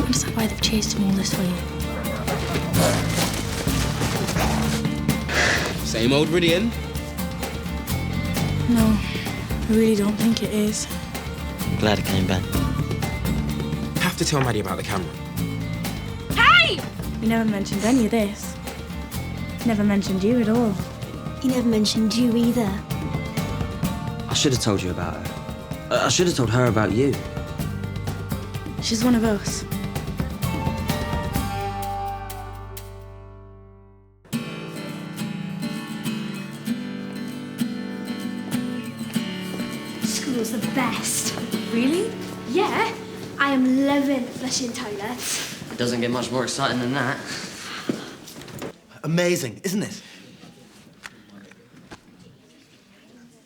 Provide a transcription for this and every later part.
understand why they've chased him all this way. Same old Ridian? No, I really don't think it is. I'm glad it came back. Have to tell Maddie about the camera. Hey! He never mentioned any of this. Never mentioned you at all. He never mentioned you either. I should have told you about her. I should have told her about you. She's one of us. School's the best. Really? Yeah, I am loving flushing toilets. It doesn't get much more exciting than that. Amazing, isn't it?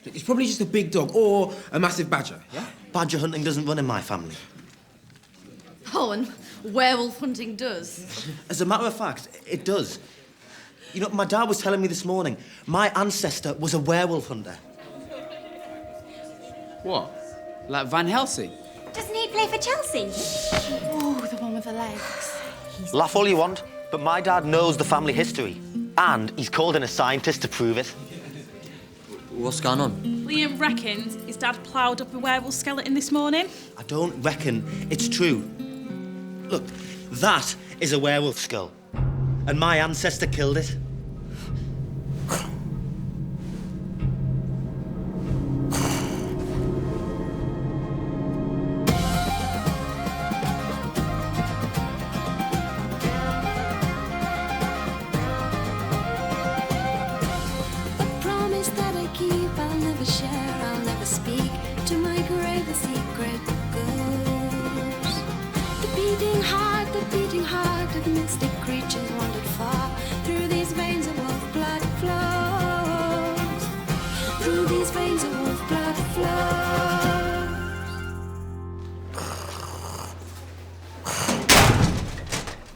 It's probably just a big dog or a massive badger, yeah? Badger hunting doesn't run in my family. Oh, and werewolf hunting does. As a matter of fact, it does. You know, my dad was telling me this morning, my ancestor was a werewolf hunter. What? Like Van Helsing? Doesn't he play for Chelsea? Oh, the one with the legs. Laugh all you want, but my dad knows the family history. And he's called in a scientist to prove it. What's going on? Liam reckons his dad ploughed up a werewolf skeleton this morning. I don't reckon it's true. Look, that is a werewolf skull. And my ancestor killed it.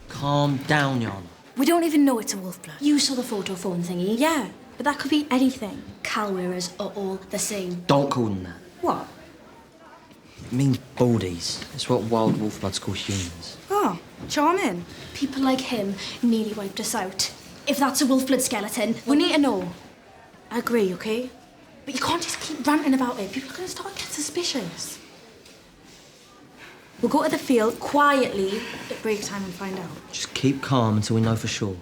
Calm down, Jan. We don't even know it's a Wolfblood. You saw the photo phone thingy? Yeah, but that could be anything. Cal wearers are all the same. Don't call them that. What? It means baldies. It's what wild wolfbloods call humans. Oh, charming. People like him nearly wiped us out. If that's a Wolfblood skeleton, We need to know. I agree, okay? But you can't just keep ranting about it. People are going to start getting suspicious. We'll go to the field quietly at break time and find out. Just keep calm until we know for sure.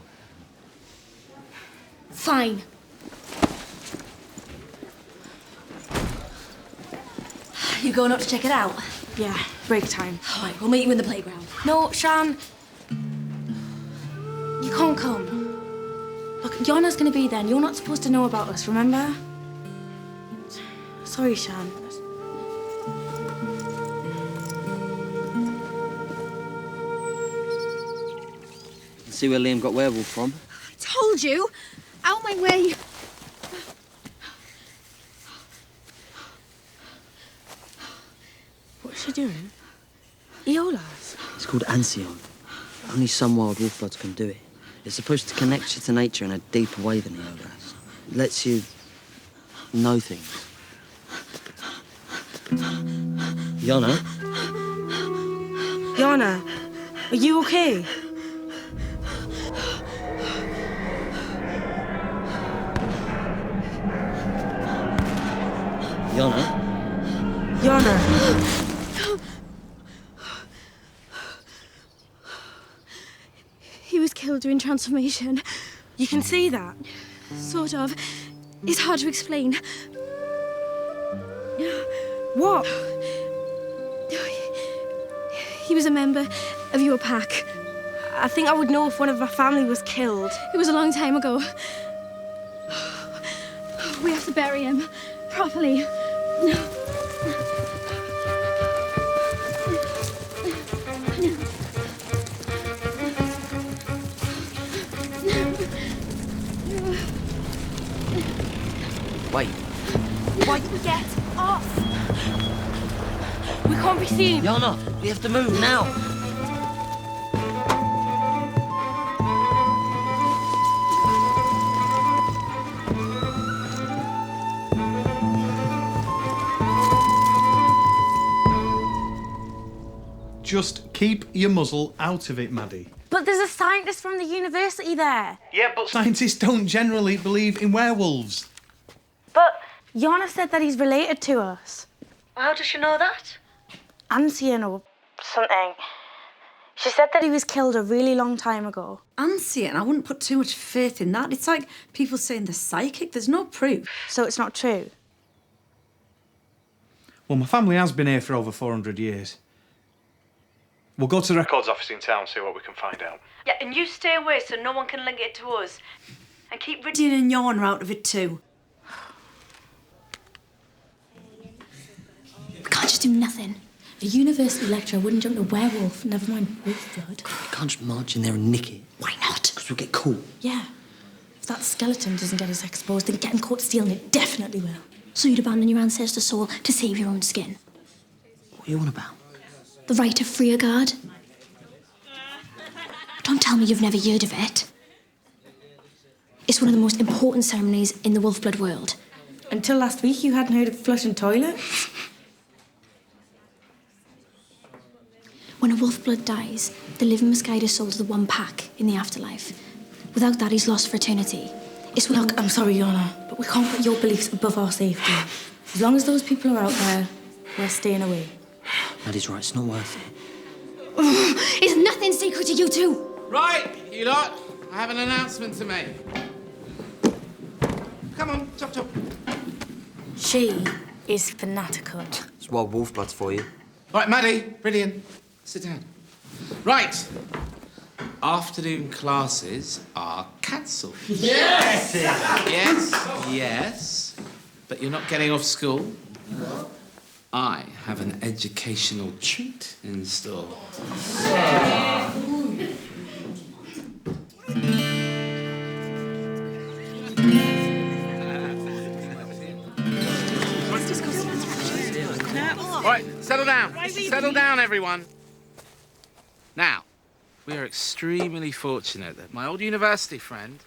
Fine. You going up to check it out? Yeah, break time. All right, we'll meet you in the playground. No, Shan. You can't come. Look, Yana's going to be there and you're not supposed to know about us, remember? Sorry, Shan. See where Liam got werewolf from? I told you! Out my way! What's she doing? Eola's. It's called Ansion. Only some wild wolfbloods can do it. It's supposed to connect you to nature in a deeper way than Eola's. It lets you know things. Yana? Yana, are you okay? Yana? Yana. He was killed during transformation. You can see that. Sort of. It's hard to explain. What? He was a member of your pack. I think I would know if one of my family was killed. It was a long time ago. We have to bury him properly. Wait. Wait, get off! We can't be seen. Yana, we have to move now. Just keep your muzzle out of it, Maddie. But there's a scientist from the university there. Yeah, but scientists don't generally believe in werewolves. But Yana said that he's related to us. How does she know that? Ancient or something. She said that he was killed a really long time ago. Ancient? I wouldn't put too much faith in that. It's like people saying they're psychic. There's no proof. So it's not true? Well, my family has been here for over 400 years. We'll go to the records office in town and see what we can find out. Yeah, and you stay away so no one can link it to us. And keep Riddian and Yana out of it too. We can't just do nothing. A university lecturer wouldn't jump a werewolf, never mind Wolfblood. We can't just march in there and nick it. Why not? Because we'll get caught. Yeah. If that skeleton doesn't get us exposed, then getting caught stealing it definitely will. So you'd abandon your ancestor soul to save your own skin. What are you on about? The rite of Freerguard. Don't tell me you've never heard of it. It's one of the most important ceremonies in the Wolfblood world. Until last week, you hadn't heard of flushing toilets? When a Wolfblood dies, the living must guide his soul to the one pack in the afterlife. Without that, he's lost for eternity. It's what... Look, I'm sorry, Yana, but we can't put your beliefs above our safety. As long as those people are out there, we're staying away. Maddie's right, it's not worth it. It's nothing secret to you two! Right, you lot. I have an announcement to make. Come on, chop chop. She is fanatical. It's wild Wolfblood's for you. Right, Maddie, brilliant. Sit down. Right. Afternoon classes are cancelled. Yes! Yes. But you're not getting off school. I have an educational treat in store. All right, settle down. Settle down, everyone. Now, we are extremely fortunate that my old university friend,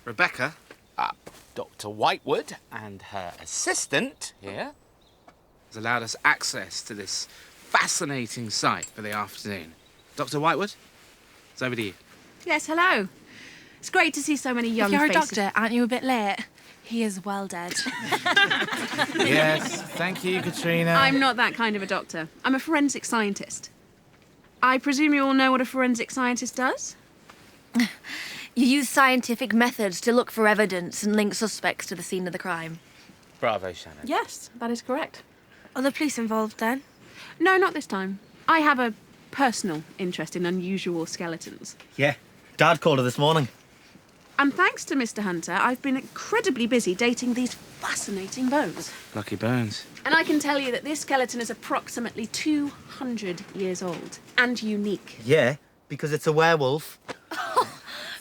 Rebecca, Dr. Whitewood, and her assistant here, has allowed us access to this fascinating site for the afternoon. Dr. Whitewood, it's over to you. Yes, hello. It's great to see so many young If you're faces. a doctor, aren't you a bit late? He is well dead. Yes, thank you, Katrina. I'm not that kind of a doctor. I'm a forensic scientist. I presume you all know what a forensic scientist does? You use scientific methods to look for evidence and link suspects to the scene of the crime. Bravo, Shannon. Yes, that is correct. Are the police involved then? No, not this time. I have a personal interest in unusual skeletons. Yeah, Dad called her this morning. And thanks to Mr. Hunter, I've been incredibly busy dating these fascinating bones. Lucky bones. And I can tell you that this skeleton is approximately 200 years old and unique. Yeah, because it's a werewolf.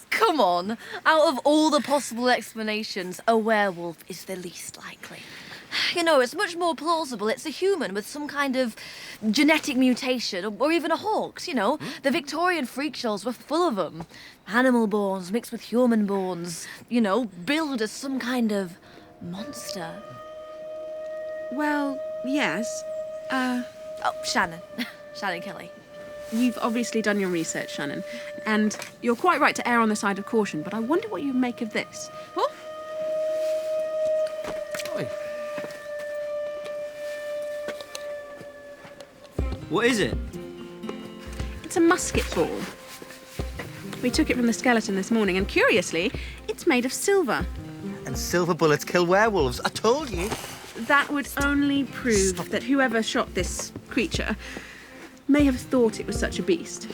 Come on. Out of all the possible explanations, a werewolf is the least likely. You know, it's much more plausible it's a human with some kind of genetic mutation, or even a hoax, you know. The Victorian freak shows were full of them. Animal bones mixed with human bones, you know, billed as some kind of monster. Well, yes. Oh, Shannon. Shannon Kelly. You've obviously done your research, Shannon, and you're quite right to err on the side of caution, but I wonder what you make of this. What? Oi. What is it? It's a musket ball. We took it from the skeleton this morning, and curiously, it's made of silver. And silver bullets kill werewolves. I told you. That would only prove that whoever shot this creature may have thought it was such a beast.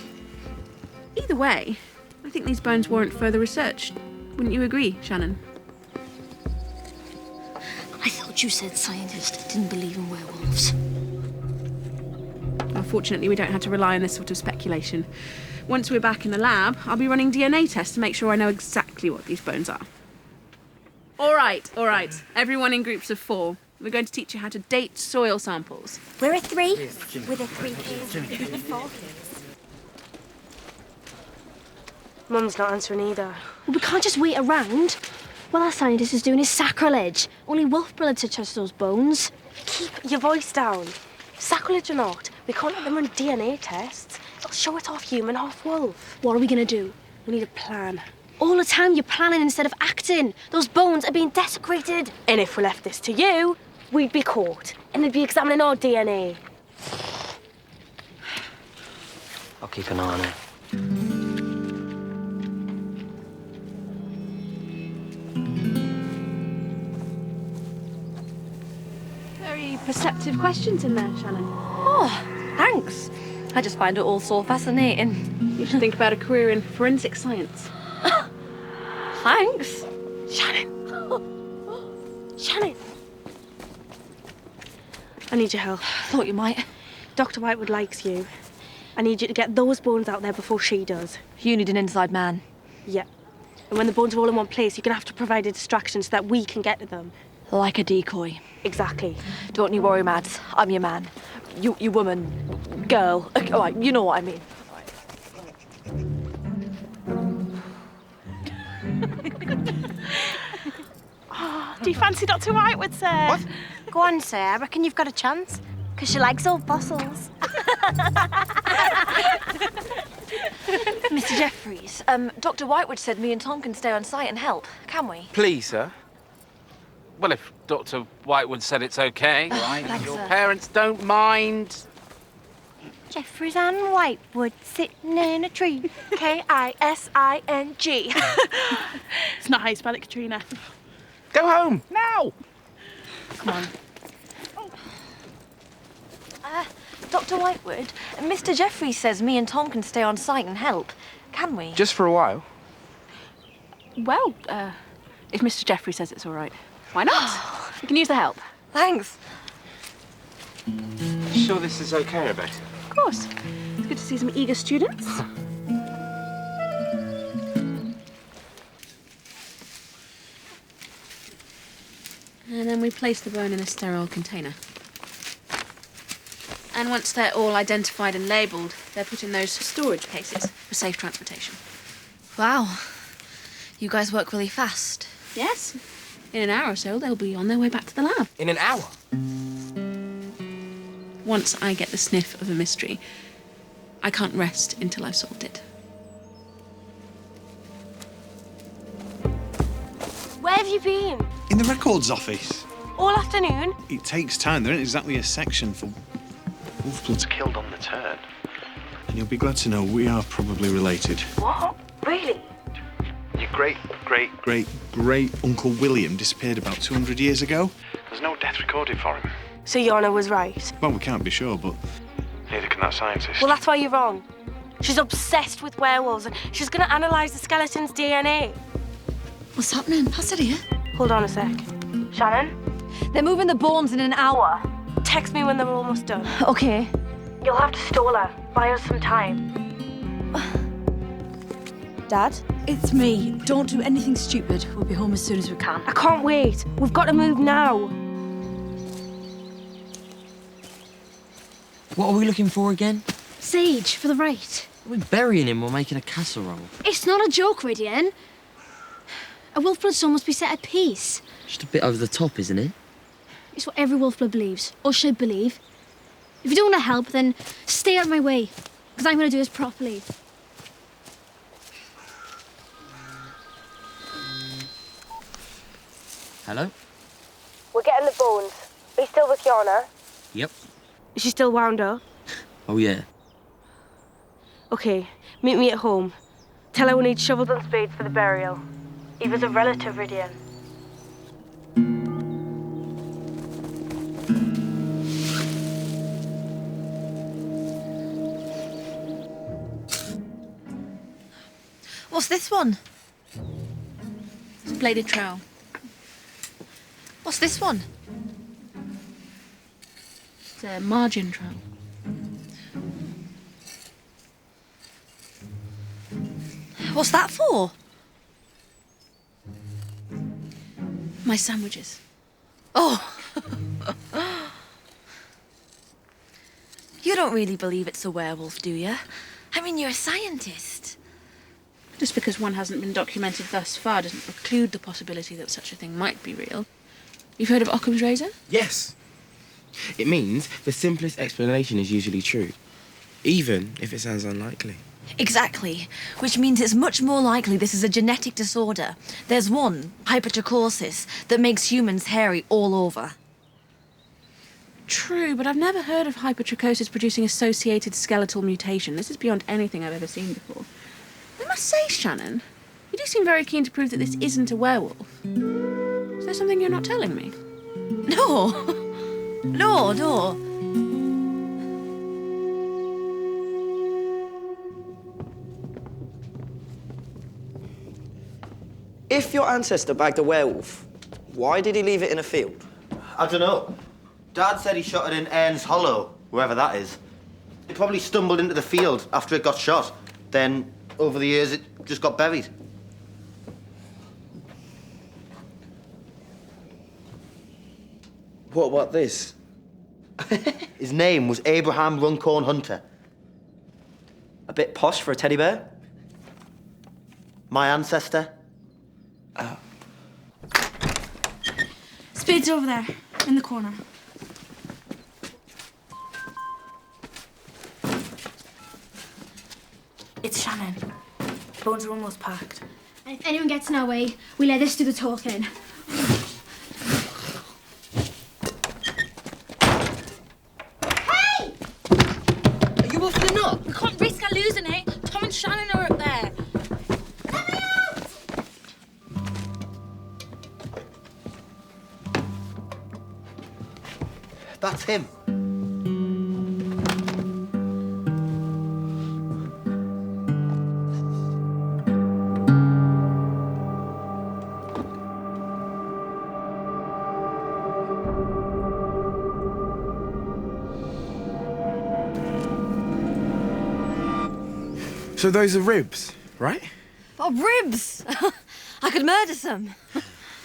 Either way, I think these bones warrant further research. Wouldn't you agree, Shannon? I thought you said scientists didn't believe in werewolves. Unfortunately, we don't have to rely on this sort of speculation. Once we're back in the lab, I'll be running DNA tests to make sure I know exactly what these bones are. All right. Everyone in groups of 4. We're going to teach you how to date soil samples. We're a 3. With a 3 kids. 4 kids. Mum's not answering either. Well, we can't just wait around. What our scientist is doing is sacrilege. Only Wolfblood to touch those bones. Keep your voice down. Sacrilege or not, We can't let them run DNA tests. They'll show it half human, half wolf. What are we gonna do? We need a plan. All the time you're planning instead of acting. Those bones are being desecrated. And if we left this to you, we'd be caught. And they'd be examining our DNA. I'll keep an eye on it. Very perceptive questions in there, Shannon. Oh, thanks. I just find it all so fascinating. You should think about a career in forensic science. Thanks. Shannon. Shannon. I need your help. Thought you might. Dr. Whitewood likes you. I need you to get those bones out there before she does. You need an inside man. Yeah. And when the bones are all in one place, you're going to have to provide a distraction so that we can get to them. Like a decoy. Exactly. Don't you worry, Mads. I'm your man. You woman, girl. All right, you know what I mean. Do you fancy Dr. Whitewood, sir? What? Go on, sir. I reckon you've got a chance. Because she likes old fossils. Mr. Jeffries, Dr. Whitewood said me and Tom can stay on site and help. Can we? Please, sir. Well, if Dr. Whitewood said it's okay, right? Thanks, Your sir. parents don't mind. Jeffries and Whitewood sitting in a tree. K-I-S-I-N-G. It's not how you spell it, Katrina. Go home, now! Come on. Dr. Whitewood, Mr. Jeffries says me and Tom can stay on site and help. Can we? Just for a while. Well, if Mr. Jeffrey says it's all right, why not? We can use the help. Thanks. You sure this is okay, Rebecca? Of course. It's good to see some eager students. And then we place the bone in a sterile container. And once they're all identified and labelled, they're put in those storage cases for safe transportation. Wow. You guys work really fast. Yes. In an hour or so, they'll be on their way back to the lab. In an hour? Once I get the sniff of a mystery, I can't rest until I've solved it. Where have you been? In the records office. All afternoon? It takes time. There isn't exactly a section for Wolfblood's killed on the turn. And you'll be glad to know we are probably related. What? Really? Your great Uncle William disappeared about 200 years ago. There's no death recorded for him. So Yana was right. Well, we can't be sure, but neither can that scientist. Well, that's why you're wrong. She's obsessed with werewolves and she's going to analyse the skeleton's DNA. What's happening? Pass it here. Hold on a sec. Shannon? They're moving the bones in an hour. Text me when they're almost done. Okay. You'll have to stall her. Buy us some time. Dad? It's me. Don't do anything stupid. We'll be home as soon as we can. I can't wait. We've got to move now. What are we looking for again? Sage, for the right. We're burying him or making a casserole. It's not a joke, Ridian. A Wolfblood soul must be set at peace. Just a bit over the top, isn't it? It's what every Wolfblood believes, or should believe. If you don't want to help, then stay out of my way, because I'm going to do this properly. Hello? We're getting the bones. Are you still with Yana? Yep. Is she still wound up? Oh, yeah. Okay, meet me at home. Tell her we need shovels and spades for the burial. Eva's a relative, Ridian. What's this one? It's a bladed trowel. What's this one? It's a margin trowel. What's that for? My sandwiches. Oh. You don't really believe it's a werewolf, do you? I mean, you're a scientist. Just because one hasn't been documented thus far doesn't preclude the possibility that such a thing might be real. You've heard of Occam's razor? Yes. It means the simplest explanation is usually true, even if it sounds unlikely. Exactly, which means it's much more likely this is a genetic disorder. There's one, hypertrichosis, that makes humans hairy all over. True, but I've never heard of hypertrichosis producing associated skeletal mutation. This is beyond anything I've ever seen before. I must say, Shannon, you do seem very keen to prove that this isn't a werewolf. Is there something you're not telling me? No. No. If your ancestor bagged a werewolf, why did he leave it in a field? I don't know. Dad said he shot it in Ern's Hollow, wherever that is. It probably stumbled into the field after it got shot. Then, over the years, it just got buried. What about this? His name was Abraham Runcorn Hunter. A bit posh for a teddy bear? My ancestor. Spade's over there, in the corner. It's Shannon. Bones are almost packed. And if anyone gets in our way, we let this do the talking. Hey! Are you off the nut? We can't risk our losing it. Tom and Shannon are up there. Let me out! That's him. So those are ribs, right? Oh, ribs! I could murder some.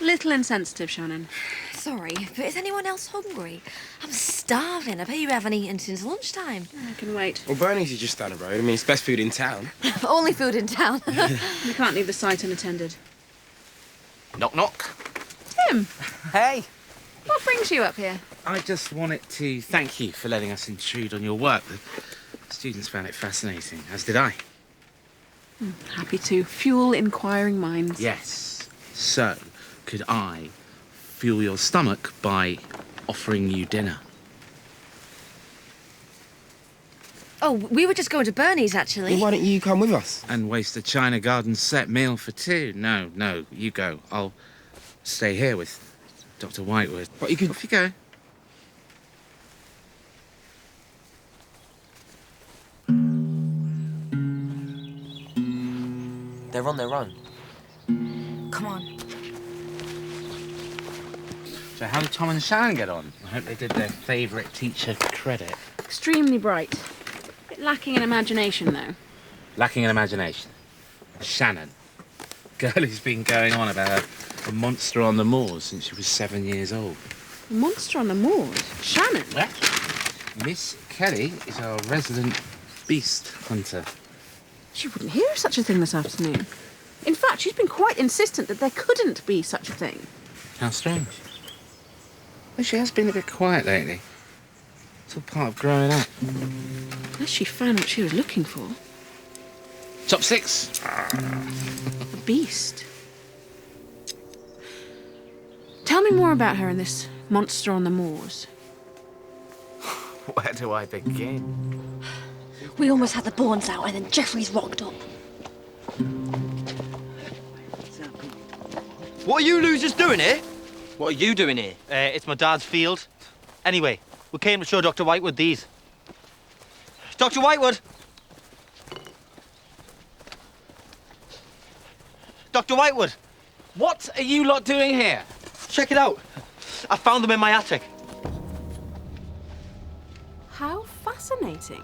Little insensitive, Shannon. Sorry, but is anyone else hungry? I'm starving. I bet you haven't eaten since lunchtime. I can wait. Well, Bernie's is just down the road. I mean, it's best food in town. Only food in town. We can't leave the site unattended. Knock, knock. Tim, Hey. what brings you up here? I just wanted to thank you for letting us intrude on your work. The students found it fascinating, as did I. Happy to fuel inquiring minds. Yes. So, could I fuel your stomach by offering you dinner? Oh, we were just going to Bernie's, actually. Well, why don't you come with us? And waste a China Garden set meal for two? No, you go. I'll stay here with Dr. Whitewood. But you could... Off you go. They're on their own. Come on. So how did Tom and Shannon get on? I hope they did their favourite teacher credit. Extremely bright. Bit lacking in imagination, though. Lacking in imagination. Shannon. Girl who's been going on about a monster on the moors since she was 7 years old. A monster on the moors? Shannon? Yeah. Miss Kelly is our resident beast hunter. She wouldn't hear of such a thing this afternoon. In fact, she's been quite insistent that there couldn't be such a thing. How strange. Well, she has been a bit quiet lately. It's all part of growing up. Unless she found what she was looking for. Chopsticks. A beast. Tell me more about her and this monster on the moors. Where do I begin? We almost had the bones out and then Jeffrey's rocked up. What are you losers doing here? What are you doing here? It's my dad's field. Anyway, we came to show Dr. Whitewood these. Dr. Whitewood! Dr. Whitewood! What are you lot doing here? Check it out. I found them in my attic. How fascinating.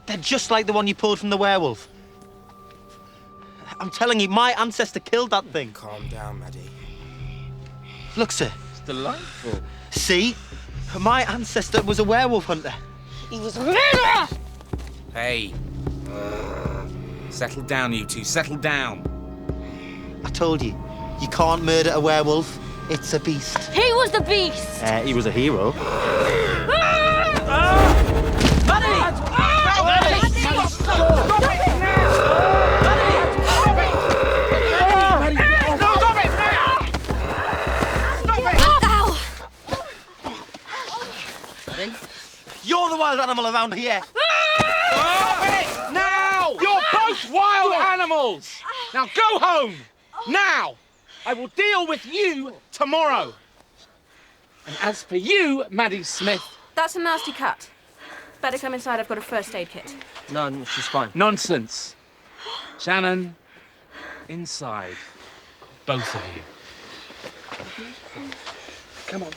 They're just like the one you pulled from the werewolf. I'm telling you, my ancestor killed that thing. Calm down, Maddie. Look, sir. It's delightful. See? My ancestor was a werewolf hunter. He was a murderer! Hey. Settle down, you two. Settle down. I told you, you can't murder a werewolf. It's a beast. He was the beast! He was a hero. You're the wild animal around here. Stop it! Now! You're both wild animals! Now go home! Now! I will deal with you tomorrow. And as for you, Maddie Smith... That's a nasty cut. Better come inside, I've got a first aid kit. No, she's fine. Nonsense. Shannon, inside. Both of you. Come on.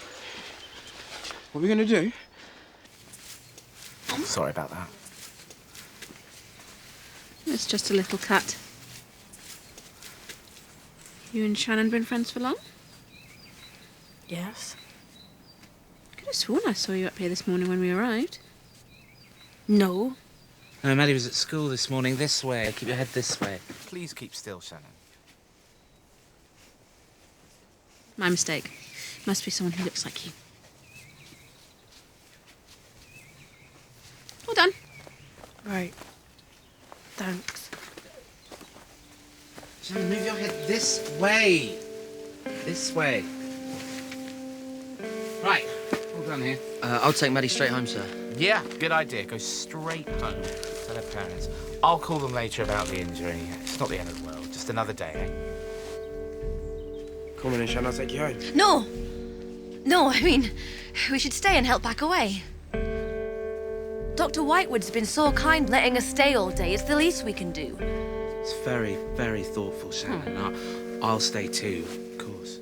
What are we going to do? Sorry about that. It's just a little cut. You and Shannon been friends for long? Yes. Could have sworn I saw you up here this morning when we arrived. No. No, Maddie was at school this morning. This way. Keep your head this way. Please keep still, Shannon. My mistake. Must be someone who looks like you. All done. Right. Thanks. Shannon, move your head this way. This way. Right. All done here. I'll take Maddie straight home, sir. Yeah, good idea. Go straight home. Tell her parents. I'll call them later about the injury. It's not the end of the world. Just another day, eh? Come on in, Shannon, I'll take you home. No. No, I mean, we should stay and help pack away. Dr. Whitewood's been so kind letting us stay all day. It's the least we can do. It's very, very thoughtful, Shannon. I'll stay too, of course.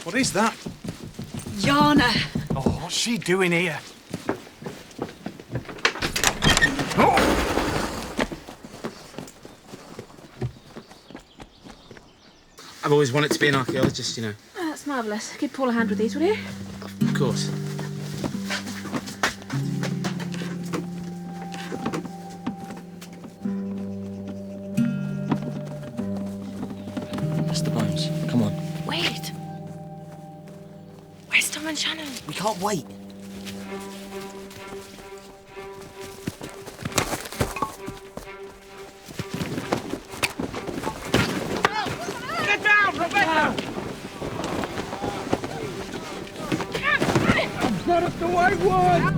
What is that? Yana! Oh, what's she doing here? I've always wanted to be an archaeologist, you know. Oh, that's marvellous. Give Paul a hand with these, will you? Of course. That's the bones. Come on. Wait! Where's Tom and Shannon? We can't wait. Get down, Rebecca! Not up the Whitewood!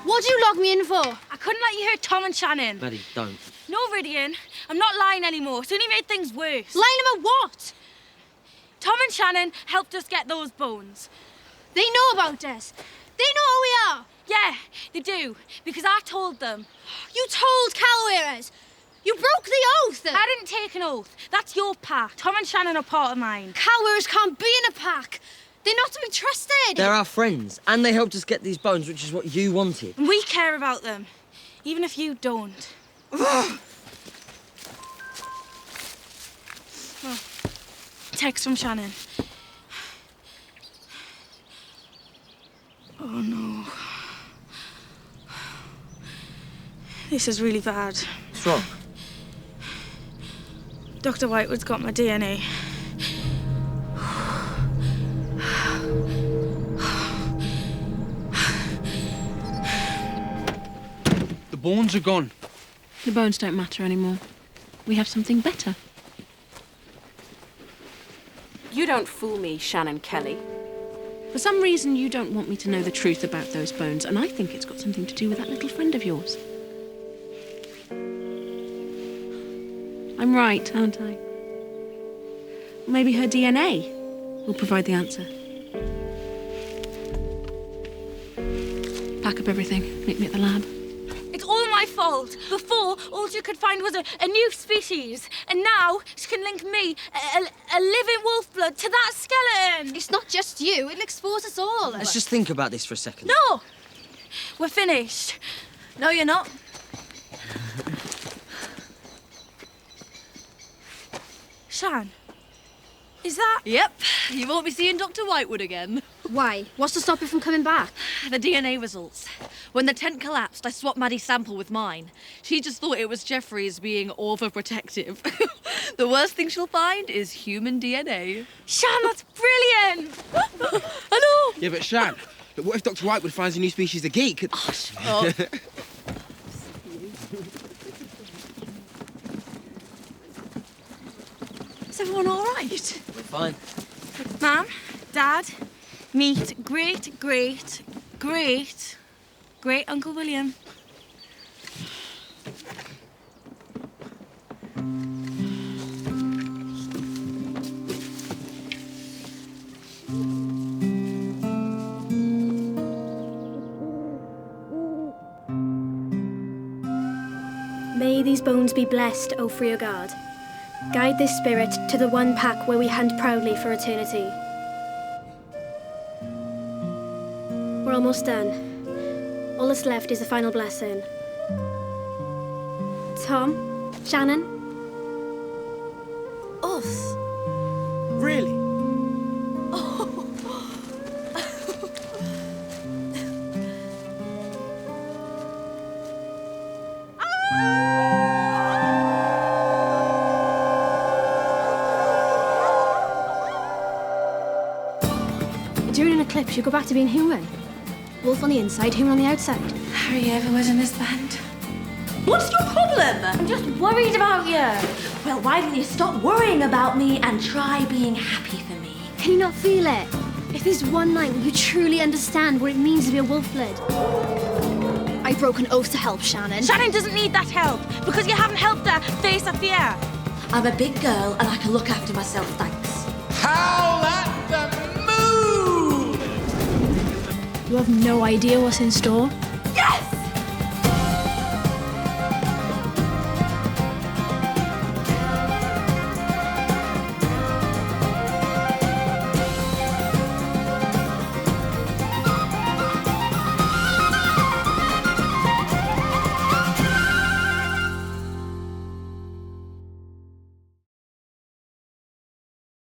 What did you log me in for? I couldn't let you hurt Tom and Shannon. Maddie, don't. No, Ridian. I'm not lying anymore. It's only made things worse. Lying about what? Tom and Shannon helped us get those bones. They know about us. They know who we are. Yeah, they do. Because I told them. You told Calwearers. You broke the oath. I didn't take an oath. That's your pack. Tom and Shannon are part of mine. Calwearers can't be in a pack. They're not to be trusted. They're our friends, and they helped us get these bones, which is what you wanted. And we care about them, even if you don't. Oh, text from Shannon. Oh, no. This is really bad. What's wrong? Dr. Whitewood's got my DNA. The bones are gone. The bones don't matter anymore. We have something better. You don't fool me, Shannon Kelly. For some reason, you don't want me to know the truth about those bones, and I think it's got something to do with that little friend of yours. I'm right, aren't I? Maybe her DNA will provide the answer. Pack up everything. Meet me at the lab. It's all my fault. Before, all she could find was a new species. And now, she can link me, a living Wolfblood, to that skeleton. It's not just you. It'll expose us all. Let's just think about this for a second. No! We're finished. No, you're not. Shan, is that... Yep, you won't be seeing Dr. Whitewood again. Why? What's to stop you from coming back? The DNA results. When the tent collapsed, I swapped Maddie's sample with mine. She just thought it was Jeffrey's being overprotective. The worst thing she'll find is human DNA. Shan, that's brilliant! I know! Yeah, but Shan, what if Dr. Whitewood finds a new species of geek? Oh, shut up. Is everyone all right? We're fine. Mum, Dad, meet great Uncle William. May these bones be blessed, O Freer God. Guide this spirit to the one pack where we hunt proudly for eternity. We're almost done. All that's left is the final blessing. Tom, Shannon. Us? Really? During an eclipse, you go back to being human. Wolf on the inside, human on the outside. Harry ever was in this band. What's your problem? I'm just worried about you. Well, why don't you stop worrying about me and try being happy for me? Can you not feel it? If there's one night where you truly understand what it means to be a Wolfblood. I broke an oath to help Shannon. Shannon doesn't need that help because you haven't helped her face up the air. I'm a big girl and I can look after myself, thanks. Howl at the moon! You have no idea what's in store. Yes!